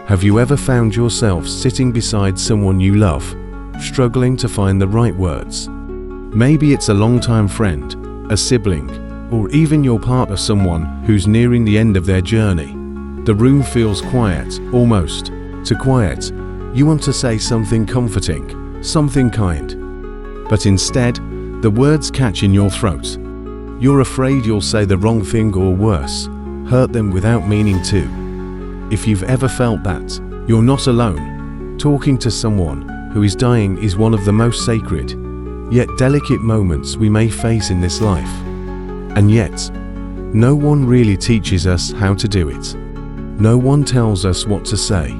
Have you ever found yourself sitting beside someone you love, struggling to find the right words? Maybe it's a longtime friend, a sibling, or even your partner, someone who's nearing the end of their journey. The room feels quiet, almost too quiet. You want to say something comforting, something kind. But instead, the words catch in your throat. You're afraid you'll say the wrong thing or worse, hurt them without meaning to. If you've ever felt that, you're not alone. Talking to someone who is dying is one of the most sacred, yet delicate moments we may face in this life. And yet, no one really teaches us how to do it. No one tells us what to say,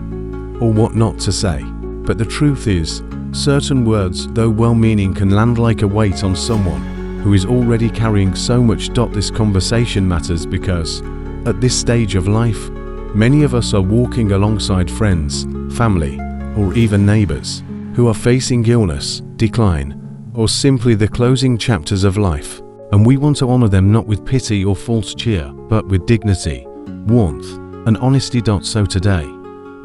or what not to say. But the truth is, certain words, though well-meaning, can land like a weight on someone who is already carrying so much. This conversation matters because, at this stage of life, many of us are walking alongside friends, family, or even neighbors who are facing illness, decline, or simply the closing chapters of life. And we want to honor them not with pity or false cheer, but with dignity, warmth, and honesty. So today,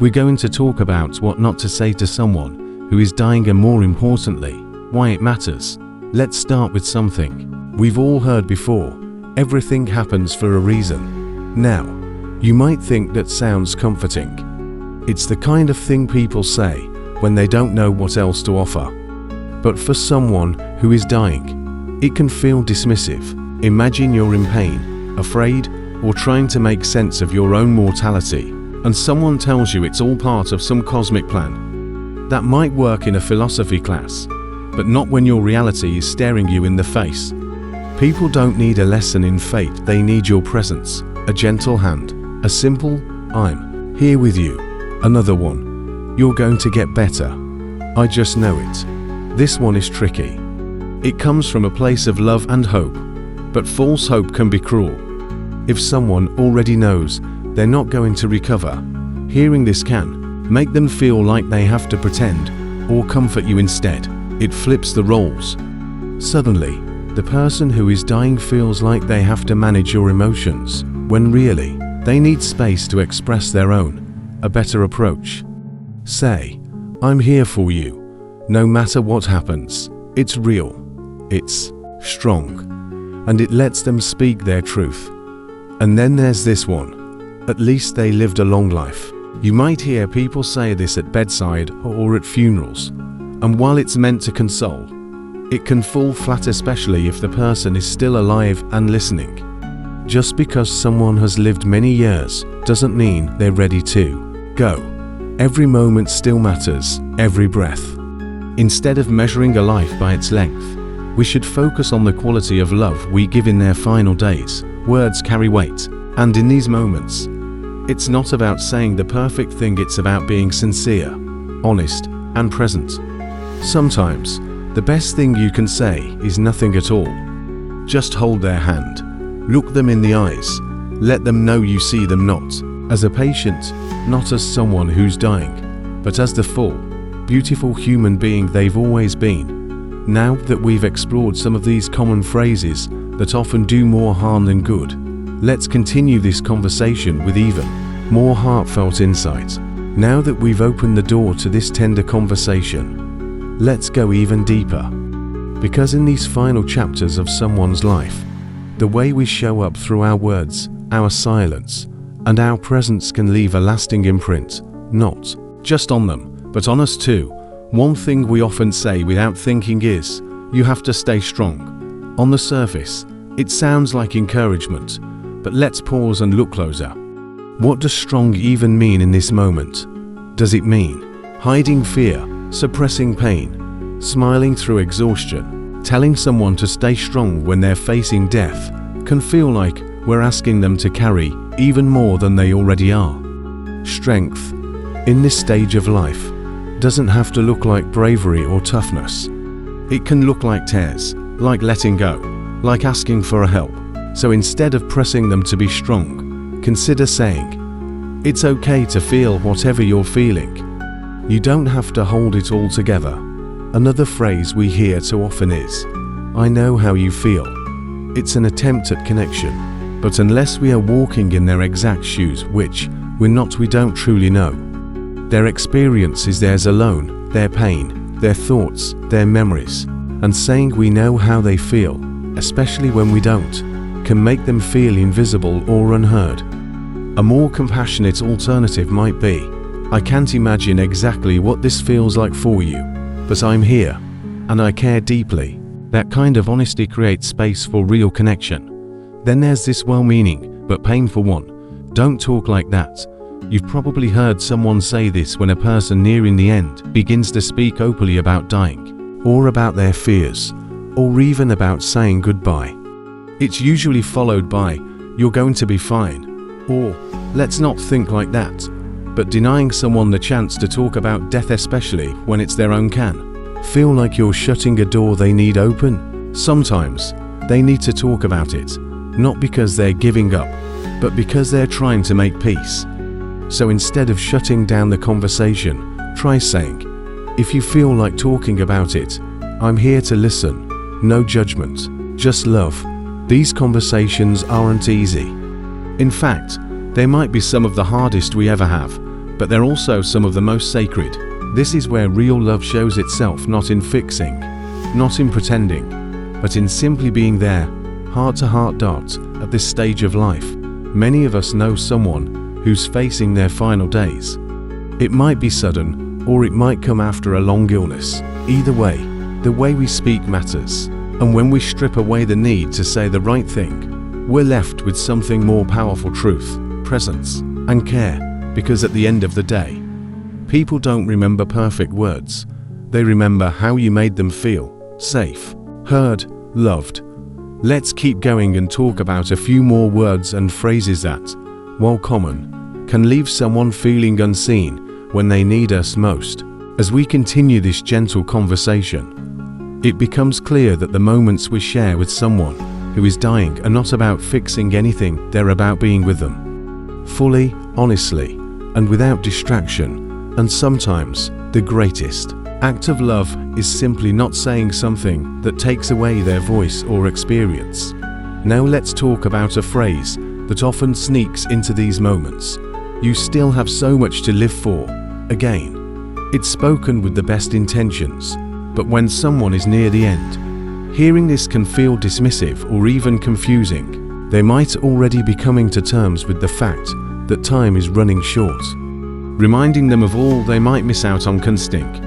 we're going to talk about what not to say to someone who is dying, and more importantly, why it matters. Let's start with something we've all heard before: everything happens for a reason. Now, you might think that sounds comforting. It's the kind of thing people say when they don't know what else to offer. But for someone who is dying, it can feel dismissive. Imagine you're in pain, afraid, or trying to make sense of your own mortality, and someone tells you it's all part of some cosmic plan. That might work in a philosophy class, but not when your reality is staring you in the face. People don't need a lesson in fate, they need your presence, a gentle hand, a simple, "I'm here with you." Another one, "You're going to get better. I just know it." This one is tricky. It comes from a place of love and hope, but false hope can be cruel. If someone already knows they're not going to recover, hearing this can make them feel like they have to pretend or comfort you instead. It flips the roles. Suddenly, the person who is dying feels like they have to manage your emotions, when really, they need space to express their own. A better approach: say, "I'm here for you, no matter what happens." It's real, it's strong, and it lets them speak their truth. And then there's this one: at least they lived a long life. You might hear people say this at bedside or at funerals, and while it's meant to console, it can fall flat, especially if the person is still alive and listening. Just because someone has lived many years doesn't mean they're ready to go. Every moment still matters, every breath. Instead of measuring a life by its length, we should focus on the quality of love we give in their final days. Words carry weight, and in these moments, it's not about saying the perfect thing, it's about being sincere, honest, and present. Sometimes, the best thing you can say is nothing at all. Just hold their hand, look them in the eyes, let them know you see them not as a patient, not as someone who's dying, but as the full, beautiful human being they've always been. Now that we've explored some of these common phrases that often do more harm than good, let's continue this conversation with even more heartfelt insight. Now that we've opened the door to this tender conversation, let's go even deeper. Because in these final chapters of someone's life, the way we show up through our words, our silence, and our presence can leave a lasting imprint, not just on them, but on us too. One thing we often say without thinking is, "You have to stay strong." On the surface, it sounds like encouragement, but let's pause and look closer. What does strong even mean in this moment? Does it mean hiding fear, suppressing pain, smiling through exhaustion? Telling someone to stay strong when they're facing death can feel like we're asking them to carry even more than they already are. Strength, in this stage of life, doesn't have to look like bravery or toughness. It can look like tears, like letting go, like asking for help. So instead of pressing them to be strong, consider saying, "It's okay to feel whatever you're feeling. You don't have to hold it all together." Another phrase we hear too often is, "I know how you feel." It's an attempt at connection, but unless we are walking in their exact shoes, which we're not, we don't truly know. Their experience is theirs alone, their pain, their thoughts, their memories. And saying we know how they feel, especially when we don't, can make them feel invisible or unheard. A more compassionate alternative might be, I can't imagine exactly what this feels like for you, but I'm here, and I care deeply. That kind of honesty creates space for real connection. Then there's this well-meaning, but painful one. Don't talk like that. You've probably heard someone say this when a person nearing the end begins to speak openly about dying, or about their fears, or even about saying goodbye. It's usually followed by, you're going to be fine, or let's not think like that. But denying someone the chance to talk about death, especially when it's their own, can feel like you're shutting a door they need open. Sometimes they need to talk about it, not because they're giving up, but because they're trying to make peace. So instead of shutting down the conversation, try saying, if you feel like talking about it, I'm here to listen. No judgment, just love. These conversations aren't easy. In fact, they might be some of the hardest we ever have, but they're also some of the most sacred. This is where real love shows itself, not in fixing, not in pretending, but in simply being there, heart-to-heart. At this stage of life, many of us know someone who's facing their final days. It might be sudden, or it might come after a long illness. Either way, the way we speak matters. And when we strip away the need to say the right thing, we're left with something more powerful: truth, presence, and care. Because at the end of the day, people don't remember perfect words. They remember how you made them feel safe, heard, loved. Let's keep going and talk about a few more words and phrases that, while common, can leave someone feeling unseen when they need us most. As we continue this gentle conversation, it becomes clear that the moments we share with someone who is dying are not about fixing anything, they're about being with them, fully, honestly, and without distraction. And sometimes, the greatest act of love is simply not saying something that takes away their voice or experience. Now let's talk about a phrase that often sneaks into these moments. You still have so much to live for. Again, it's spoken with the best intentions, but when someone is near the end, hearing this can feel dismissive or even confusing. They might already be coming to terms with the fact that time is running short. Reminding them of all they might miss out on can stink.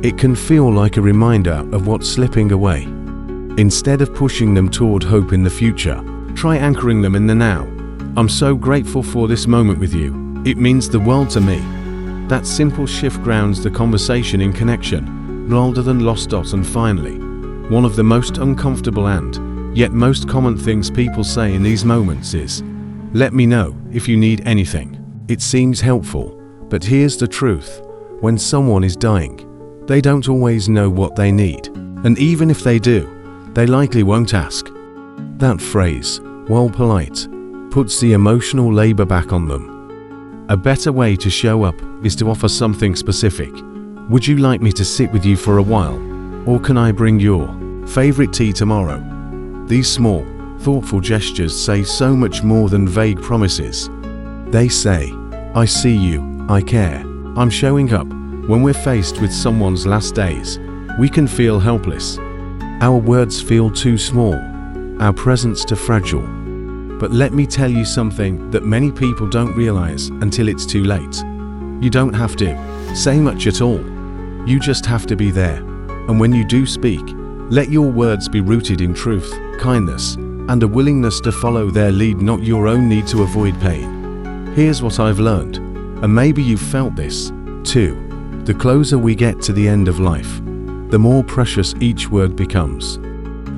It can feel like a reminder of what's slipping away. Instead of pushing them toward hope in the future, try anchoring them in the now. I'm so grateful for this moment with you. It means the world to me. That simple shift grounds the conversation in connection, rather than lost. And finally, one of the most uncomfortable and yet most common things people say in these moments is, let me know if you need anything. It seems helpful, but here's the truth. When someone is dying, they don't always know what they need. And even if they do, they likely won't ask. That phrase, while polite, puts the emotional labor back on them. A better way to show up is to offer something specific. Would you like me to sit with you for a while? Or can I bring your favorite tea tomorrow? These small, thoughtful gestures say so much more than vague promises. They say, I see you, I care, I'm showing up. When we're faced with someone's last days, we can feel helpless. Our words feel too small, our presence too fragile. But let me tell you something that many people don't realize until it's too late. You don't have to say much at all. You just have to be there. And when you do speak, let your words be rooted in truth, kindness, and a willingness to follow their lead, not your own need to avoid pain. Here's what I've learned, and maybe you've felt this too. The closer we get to the end of life, the more precious each word becomes.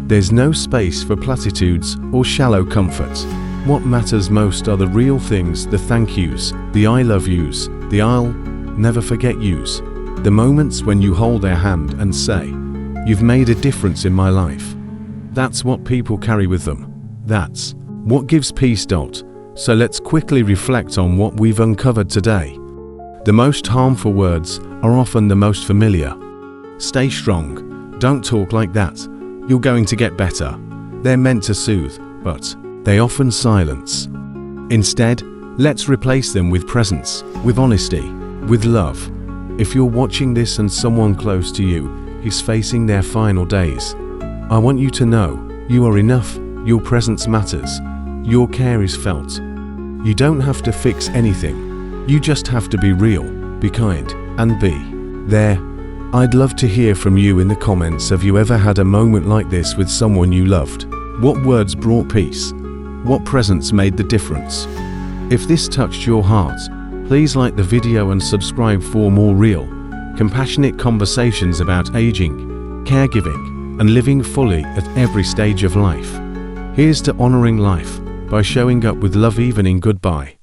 There's no space for platitudes or shallow comfort. What matters most are the real things, the thank yous, the I love yous, the I'll never forget yous. The moments when you hold their hand and say, you've made a difference in my life. That's what people carry with them. That's what gives peace. So let's quickly reflect on what we've uncovered today. The most harmful words are often the most familiar. Stay strong. Don't talk like that. You're going to get better. They're meant to soothe, but they often silence. Instead, let's replace them with presence, with honesty, with love. If you're watching this and someone close to you is facing their final days, I want you to know you are enough, your presence matters, your care is felt. You don't have to fix anything, you just have to be real, be kind, and be there. I'd love to hear from you in the comments. Have you ever had a moment like this with someone you loved? What words brought peace? What presence made the difference? If this touched your heart, please like the video and subscribe for more real, compassionate conversations about aging, caregiving, and living fully at every stage of life. Here's to honoring life by showing up with love even in goodbye.